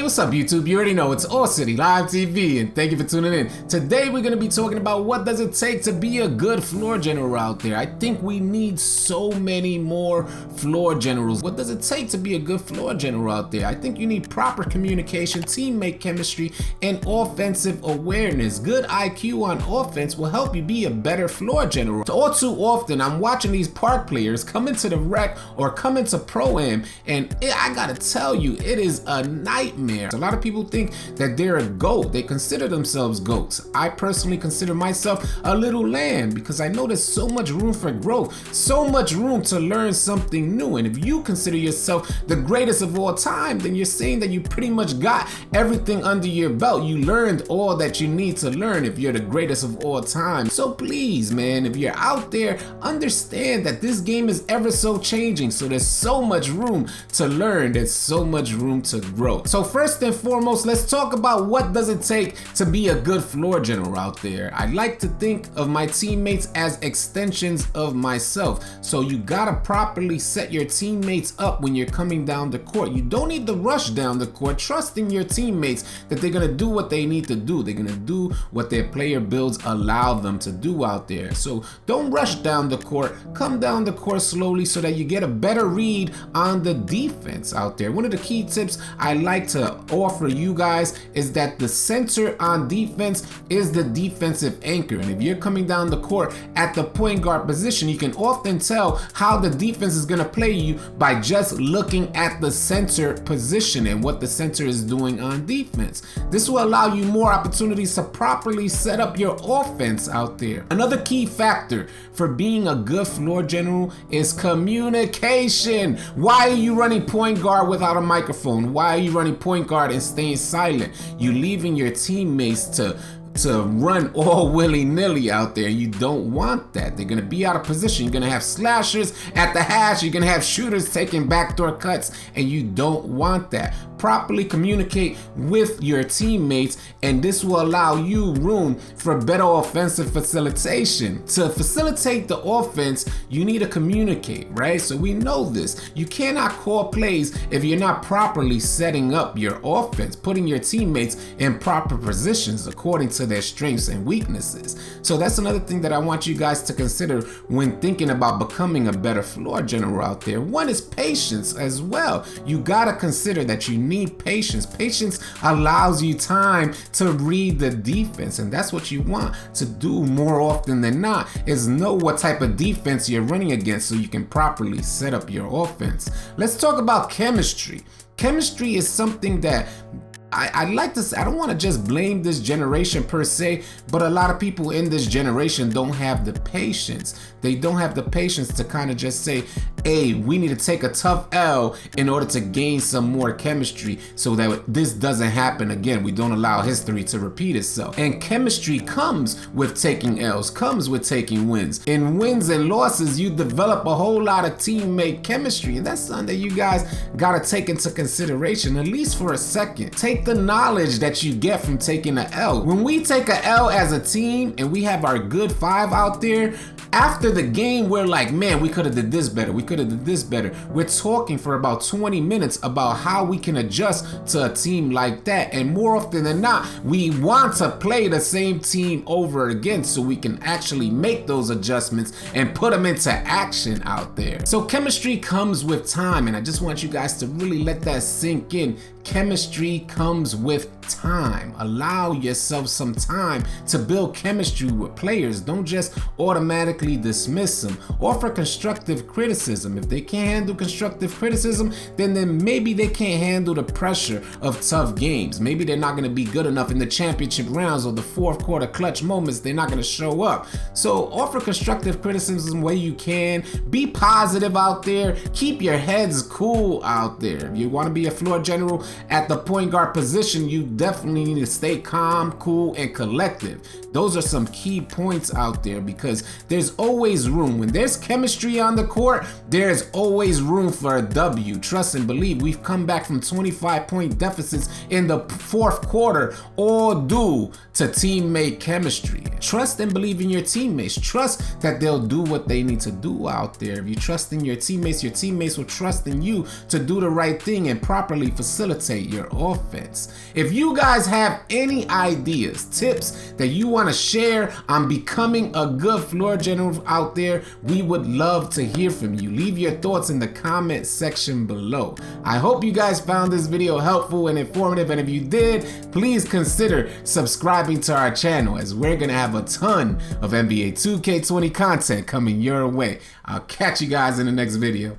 what's up YouTube? You already know it's AllCity Live TV, and thank you for tuning in. Today we're going to be talking about what does it take to be a good floor general out there. I think we need so many more floor generals. What does it take to be a good floor general out there? I think you need proper communication, teammate chemistry, and offensive awareness. Good IQ on offense will help you be a better floor general. All too often I'm watching these park players come into the rec or come into Pro-Am, and I gotta tell you, it is a nightmare. A lot of people think that they're a GOAT. They consider themselves GOATs. I personally consider myself a little lamb because I know there's so much room for growth, so much room to learn something new. And if you consider yourself the greatest of all time, then you're saying that you pretty much got everything under your belt. You learned all that you need to learn if you're the greatest of all time. So please, man, if you're out there, understand that this game is ever so changing. So there's so much room to learn. There's so much room to grow. So first and foremost, let's talk about what does it take to be a good floor general out there. I like to think of my teammates as extensions of myself. So you gotta properly set your teammates up when you're coming down the court. You don't need to rush down the court. Trust in your teammates that they're gonna do what they need to do. They're gonna do what their player builds allow them to do out there. So don't rush down the court. Come down the court slowly so that you get a better read on the defense out there. One of the key tips I like to offer you guys is that the center on defense is the defensive anchor. And if you're coming down the court at the point guard position, you can often tell how the defense is going to play you by just looking at the center position and what the center is doing on defense. This will allow you more opportunities to properly set up your offense out there. Another key factor for being a good floor general is communication. Why are you running point guard without a microphone? Why are you running point guard and staying silent? You leaving your teammates to run all willy-nilly out there. You don't want that. They're going to be out of position. You're going to have slashers at the hash. You're going to have shooters taking backdoor cuts, and you don't want that. Properly communicate with your teammates, and this will allow you room for better offensive facilitation. To facilitate the offense, you need to communicate, right? So we know this. You cannot call plays if you're not properly setting up your offense, putting your teammates in proper positions according to their strengths and weaknesses. So that's another thing that I want you guys to consider when thinking about becoming a better floor general out there. One is patience as well. You gotta consider that you need patience. Patience allows you time to read the defense, and that's what you want to do more often than not, is know what type of defense you're running against so you can properly set up your offense. Let's talk about chemistry. Chemistry is something that I like to say, I don't want to just blame this generation per se, but a lot of people in this generation don't have the patience. They don't have the patience to kind of just say, hey, we need to take a tough L in order to gain some more chemistry so that this doesn't happen again. We don't allow history to repeat itself. And chemistry comes with taking L's, comes with taking wins. In wins and losses, you develop a whole lot of teammate chemistry. And that's something that you guys got to take into consideration, at least for a second. Take the knowledge that you get from taking an L. When we take an L as a team and we have our good five out there, after the game, we're like, man, we could have did this better. We could have did this better. We're talking for about 20 minutes about how we can adjust to a team like that. And more often than not, we want to play the same team over again so we can actually make those adjustments and put them into action out there. So chemistry comes with time, and I just want you guys to really let that sink in. Chemistry comes with time. Allow yourself some time to build chemistry with players. Don't just automatically dismiss them. Offer constructive criticism. If they can't handle constructive criticism, then maybe they can't handle the pressure of tough games. Maybe they're not going to be good enough in the championship rounds or the fourth quarter clutch moments. They're not going to show up. So offer constructive criticism where you can. Be positive out there. Keep your heads cool out there. If you want to be a floor general at the point guard position, you definitely need to stay calm, cool, and collective. Those are some key points out there because there's always room. When there's chemistry on the court, there's always room for a W. Trust and believe, we've come back from 25-point deficits in the fourth quarter, all due to teammate chemistry. Trust and believe in your teammates. Trust that they'll do what they need to do out there. If you trust in your teammates will trust in you to do the right thing and properly facilitate your offense. comments. If you guys have any ideas, tips that you want to share on becoming a good floor general out there, we would love to hear from you. Leave your thoughts in the comment section below. I hope you guys found this video helpful and informative, and if you did, please consider subscribing to our channel, as we're gonna have a ton of NBA 2K20 content coming your way. I'll catch you guys in the next video.